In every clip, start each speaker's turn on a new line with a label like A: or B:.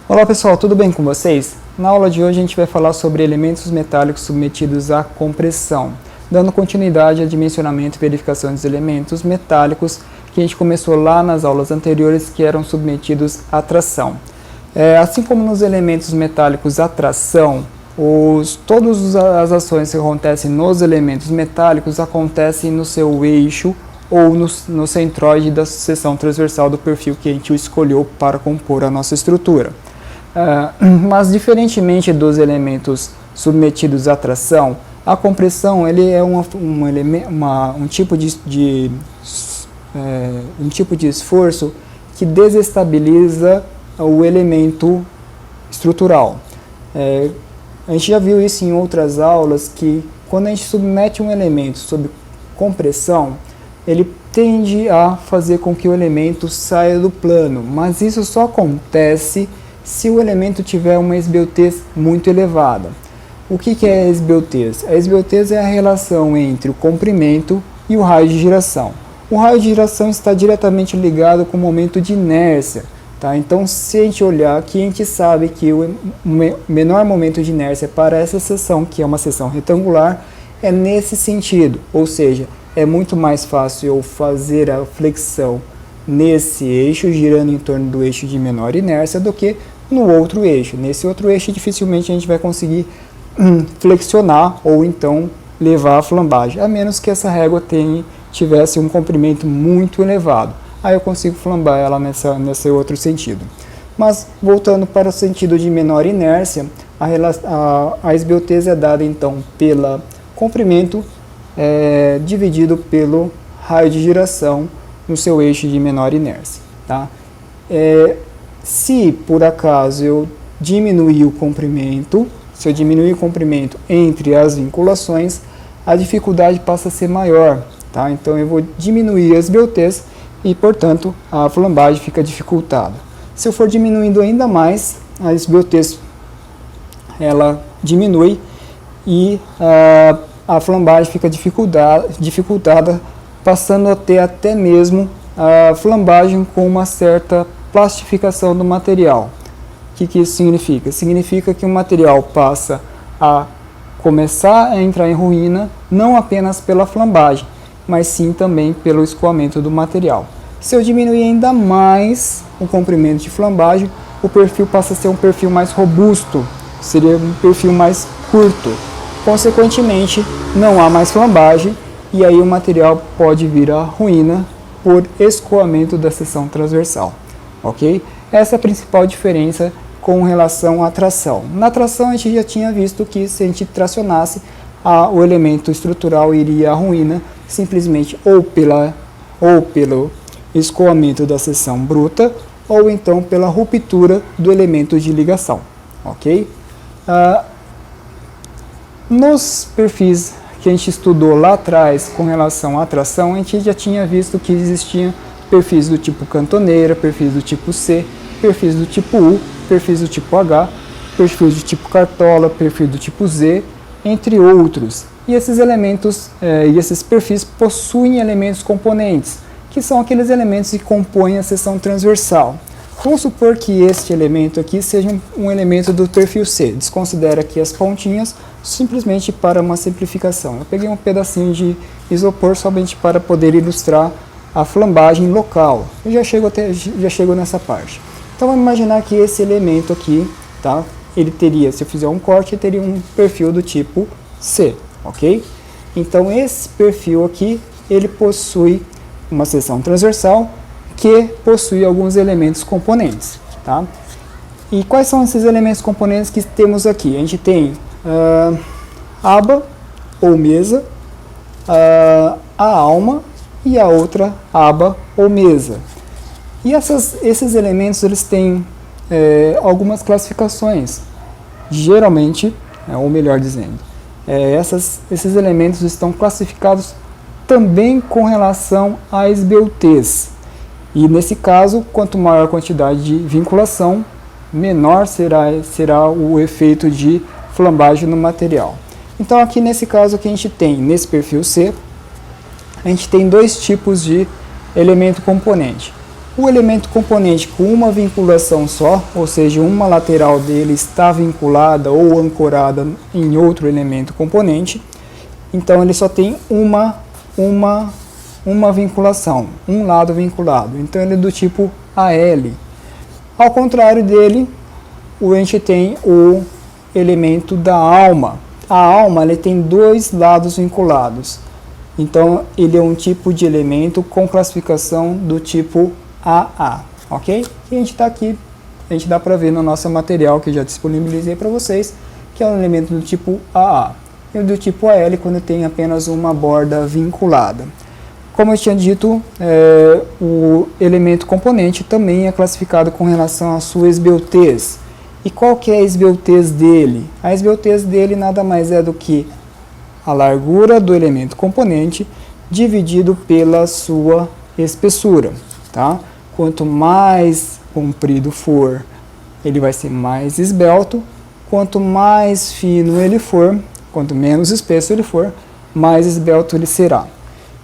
A: Olá pessoal, tudo bem com vocês? Na aula de hoje a gente vai falar sobre elementos metálicos submetidos à compressão, dando continuidade ao dimensionamento e verificação dos elementos metálicos que a gente começou lá nas aulas anteriores que eram submetidos à tração. Assim como nos elementos metálicos à tração, todas as ações que acontecem nos elementos metálicos acontecem no seu eixo ou no centroide da seção transversal do perfil que a gente escolheu para compor a nossa estrutura. Mas diferentemente dos elementos submetidos à tração, a compressão ele é um tipo de esforço que desestabiliza o elemento estrutural. A gente já viu isso em outras aulas, que quando a gente submete um elemento sob compressão, ele tende a fazer com que o elemento saia do plano, mas isso só acontece se o elemento tiver uma esbeltez muito elevada. O que é a esbeltez? A esbeltez é a relação entre o comprimento e o raio de giração. O raio de giração está diretamente ligado com o momento de inércia. Tá? Então, se a gente olhar aqui, a gente sabe que o menor momento de inércia para essa seção, que é uma seção retangular, é nesse sentido. Ou seja, é muito mais fácil eu fazer a flexão nesse eixo, girando em torno do eixo de menor inércia, do que no outro eixo. Nesse outro eixo, dificilmente a gente vai conseguir flexionar ou então levar a flambagem, a menos que essa régua tivesse um comprimento muito elevado. Aí eu consigo flambar ela nesse outro sentido. Mas, voltando para o sentido de menor inércia, a esbeltez é dada então pelo comprimento dividido pelo raio de giração no seu eixo de menor inércia. Tá? Se por acaso eu diminuir o comprimento, entre as vinculações, a dificuldade passa a ser maior. Tá? Então eu vou diminuir a esbeltez e, portanto, a flambagem fica dificultada. Se eu for diminuindo ainda mais, a esbeltez ela diminui e a flambagem fica dificultada, passando a ter até mesmo a flambagem com uma certa plastificação do material. O que isso significa? Significa que o material passa a começar a entrar em ruína, não apenas pela flambagem, mas sim também pelo escoamento do material. Se eu diminuir ainda mais o comprimento de flambagem, o perfil passa a ser um perfil mais robusto, seria um perfil mais curto. Consequentemente, não há mais flambagem e aí o material pode vir à ruína por escoamento da seção transversal. Ok? Essa é a principal diferença com relação à tração. Na tração a gente já tinha visto que se a gente tracionasse, o elemento estrutural iria à ruína simplesmente ou pelo escoamento da seção bruta ou então pela ruptura do elemento de ligação. Ok? Nos perfis que a gente estudou lá atrás com relação à tração, a gente já tinha visto que existiam perfis do tipo cantoneira, perfis do tipo C, perfis do tipo U, perfis do tipo H, perfis do tipo cartola, perfil do tipo Z, entre outros. E esses elementos e esses perfis possuem elementos componentes, que são aqueles elementos que compõem a seção transversal. Vamos supor que este elemento aqui seja um elemento do perfil C. Desconsidera aqui as pontinhas, simplesmente para uma simplificação. Eu peguei um pedacinho de isopor somente para poder ilustrar a flambagem local. Eu já chego nessa parte. Então vamos imaginar que esse elemento aqui, tá? Ele teria, se eu fizer um corte, ele teria um perfil do tipo C, ok? Então esse perfil aqui, ele possui uma seção transversal que possui alguns elementos componentes, tá? E quais são esses elementos componentes que temos aqui? A gente tem aba ou mesa, a alma e a outra aba ou mesa. E esses elementos eles têm algumas classificações. Geralmente, ou melhor dizendo, esses elementos estão classificados também com relação à esbeltez. E nesse caso, quanto maior a quantidade de vinculação, menor será o efeito de flambagem no material. Então aqui nesse caso que a gente tem, nesse perfil C, a gente tem dois tipos de elemento componente. O elemento componente com uma vinculação só, ou seja, uma lateral dele está vinculada ou ancorada em outro elemento componente, então ele só tem uma vinculação, um lado vinculado. Então ele é do tipo AL. Ao contrário dele, a gente tem o elemento da alma. A alma ele tem dois lados vinculados. Então ele é um tipo de elemento com classificação do tipo AA, ok? E a gente está aqui, a gente dá para ver no nosso material que eu já disponibilizei para vocês, que é um elemento do tipo AA. E do tipo AL quando tem apenas uma borda vinculada. Como eu tinha dito, o elemento componente também é classificado com relação à sua esbeltez. E qual que é a esbeltez dele? A esbeltez dele nada mais é do que a largura do elemento componente dividido pela sua espessura. Tá? Quanto mais comprido for, ele vai ser mais esbelto. Quanto mais fino ele for, quanto menos espesso ele for, mais esbelto ele será.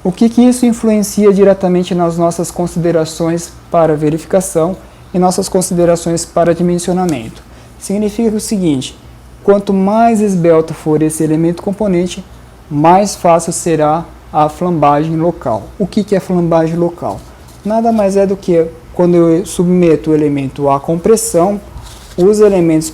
A: O que isso influencia diretamente nas nossas considerações para verificação e nossas considerações para dimensionamento? Significa o seguinte: quanto mais esbelto for esse elemento componente, mais fácil será a flambagem local. O que é flambagem local? Nada mais é do que quando eu submeto o elemento à compressão, os elementos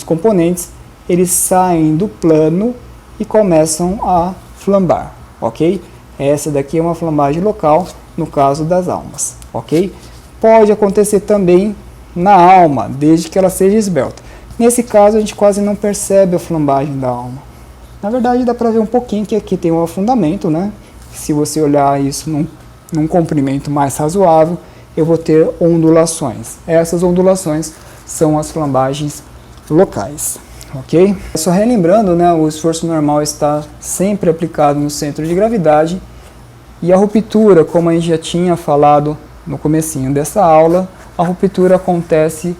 A: componentes eles saem do plano e começam a flambar, ok? Essa daqui é uma flambagem local no caso das almas, ok? Pode acontecer também na alma, desde que ela seja esbelta. Nesse caso a gente quase não percebe a flambagem da alma. Na verdade dá para ver um pouquinho que aqui tem um afundamento, né? Se você olhar isso num comprimento mais razoável, eu vou ter ondulações. Essas ondulações são as flambagens locais. Ok? Só relembrando, né, o esforço normal está sempre aplicado no centro de gravidade e a ruptura, como a gente já tinha falado no comecinho dessa aula, a ruptura acontece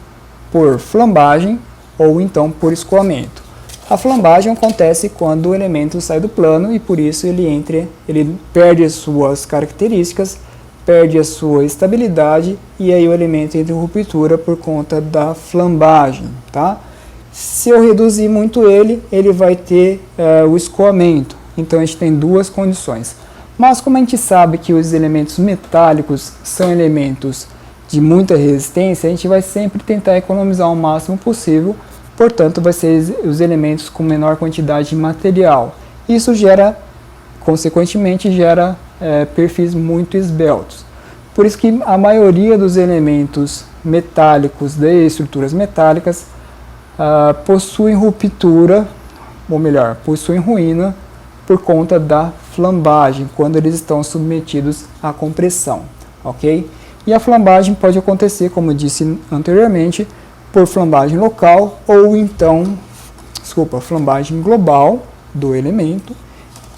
A: por flambagem ou então por escoamento. A flambagem acontece quando o elemento sai do plano e por isso ele perde as suas características, perde a sua estabilidade e aí o elemento entra em ruptura por conta da flambagem, tá? Se eu reduzir muito ele vai ter o escoamento. Então a gente tem duas condições. Mas como a gente sabe que os elementos metálicos são elementos de muita resistência, a gente vai sempre tentar economizar o máximo possível. Portanto, vai ser os elementos com menor quantidade de material. Isso consequentemente, gera perfis muito esbeltos. Por isso que a maioria dos elementos metálicos de estruturas metálicas possuem ruptura, ou melhor, possuem ruína por conta da flambagem, quando eles estão submetidos à compressão, ok? E a flambagem pode acontecer, como eu disse anteriormente, por flambagem local ou então, flambagem global do elemento,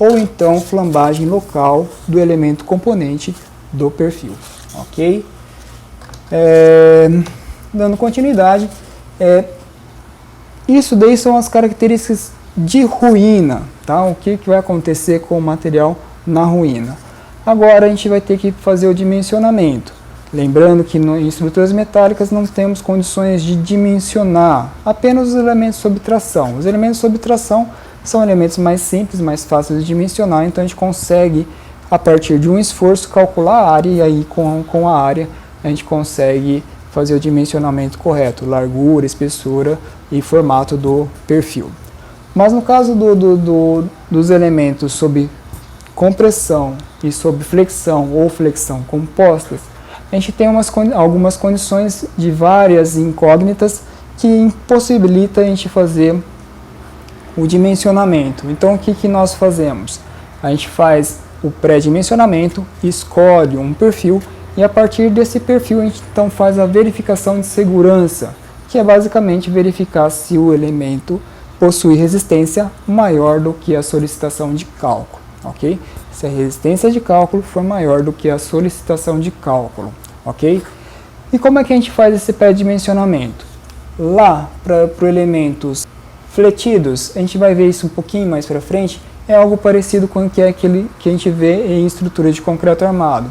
A: ou então flambagem local do elemento componente do perfil, ok? Dando continuidade, isso daí são as características de ruína, tá? O que vai acontecer com o material na ruína. Agora a gente vai ter que fazer o dimensionamento. Lembrando que em estruturas metálicas não temos condições de dimensionar, apenas os elementos sob tração. Os elementos sob tração são elementos mais simples, mais fáceis de dimensionar, então a gente consegue, a partir de um esforço, calcular a área e aí com a área a gente consegue fazer o dimensionamento correto, largura, espessura e formato do perfil. Mas no caso dos elementos sob compressão e sob flexão ou flexão compostas, a gente tem algumas condições de várias incógnitas que impossibilita a gente fazer o dimensionamento. Então o que nós fazemos? A gente faz o pré-dimensionamento, escolhe um perfil e a partir desse perfil a gente então faz a verificação de segurança, que é basicamente verificar se o elemento possui resistência maior do que a solicitação de cálculo, ok? Se a resistência de cálculo for maior do que a solicitação de cálculo, ok? E como é que a gente faz esse pré-dimensionamento? Lá, para elementos fletidos, a gente vai ver isso um pouquinho mais para frente, é algo parecido com o que a gente vê em estrutura de concreto armado.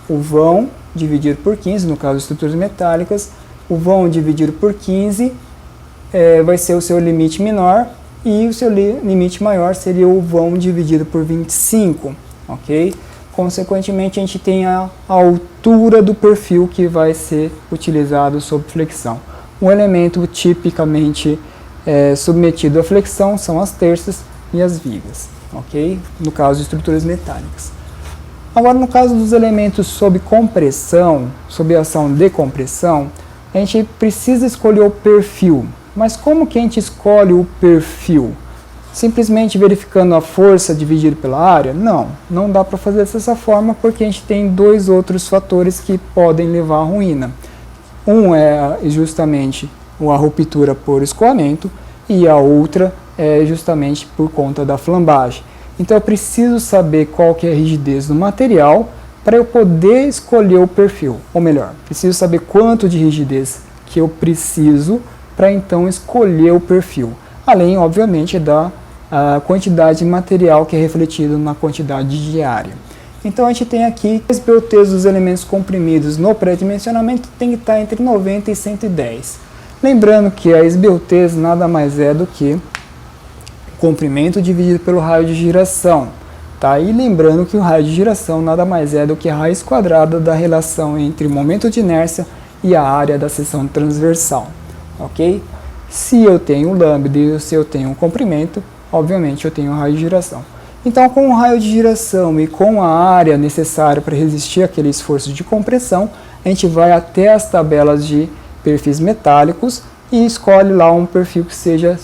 A: o vão dividido por 15, no caso de estruturas metálicas, o vão dividido por 15 vai ser o seu limite menor, e o seu limite maior seria o vão dividido por 25, ok? Consequentemente, a gente tem a altura do perfil que vai ser utilizado sob flexão. O elemento tipicamente submetido à flexão são as terças e as vigas, ok? No caso de estruturas metálicas. Agora, no caso dos elementos sob compressão, sob ação de compressão, a gente precisa escolher o perfil. Mas como que a gente escolhe o perfil? Simplesmente verificando a força dividida pela área? Não dá para fazer dessa forma, porque a gente tem dois outros fatores que podem levar à ruína. Um é justamente a ruptura por escoamento, e a outra é justamente por conta da flambagem. Então eu preciso saber qual que é a rigidez do material para eu poder escolher o perfil. Ou melhor, preciso saber quanto de rigidez que eu preciso para então escolher o perfil. Além, obviamente, da quantidade de material que é refletido na quantidade de área. Então a gente tem aqui as BOTs dos elementos comprimidos no pré-dimensionamento tem que estar entre 90 e 110. Lembrando que a SBOTs nada mais é do que o comprimento dividido pelo raio de giração. Tá? E lembrando que o raio de giração nada mais é do que a raiz quadrada da relação entre o momento de inércia e a área da seção transversal. Ok? Se eu tenho lambda e se eu tenho um comprimento, obviamente eu tenho um raio de giração. Então, com o raio de giração e com a área necessária para resistir àquele esforço de compressão, a gente vai até as tabelas de perfis metálicos e escolhe lá um perfil que seja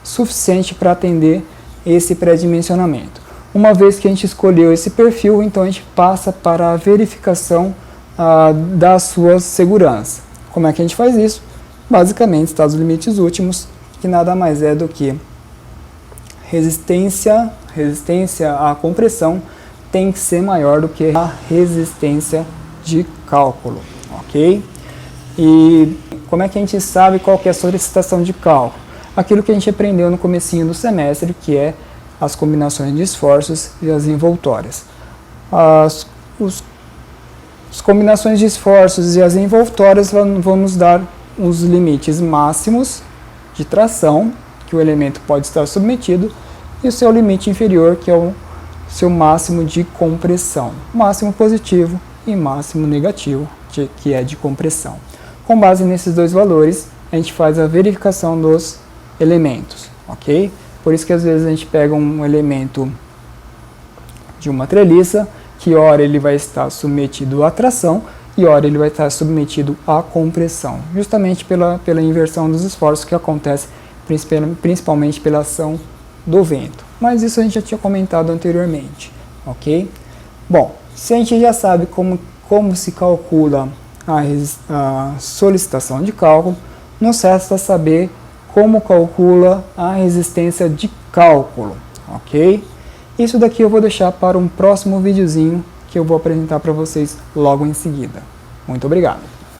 A: suficiente para atender esse pré-dimensionamento. Uma vez que a gente escolheu esse perfil, então a gente passa para a verificação da sua segurança. Como é que a gente faz isso? Basicamente, estados limites últimos, que nada mais é do que resistência à compressão tem que ser maior do que a resistência de cálculo, ok? E como é que a gente sabe qual que é a solicitação de cálculo? Aquilo que a gente aprendeu no comecinho do semestre, que é as combinações de esforços e as envoltórias. As combinações de esforços e as envoltórias vão nos dar os limites máximos de tração que o elemento pode estar submetido e o seu limite inferior, que é o seu máximo de compressão, máximo positivo e máximo negativo, que é de compressão. Com base nesses dois valores, a gente faz a verificação dos elementos, ok? Por isso que às vezes a gente pega um elemento de uma treliça, que ora ele vai estar submetido à tração e ora ele vai estar submetido à compressão, justamente pela inversão dos esforços que acontece principalmente pela ação do vento. Mas isso a gente já tinha comentado anteriormente, ok? Bom, se a gente já sabe como se calcula a solicitação de cálculo, nos resta saber como calcula a resistência de cálculo, ok? Isso daqui eu vou deixar para um próximo videozinho que eu vou apresentar para vocês logo em seguida. Muito obrigado!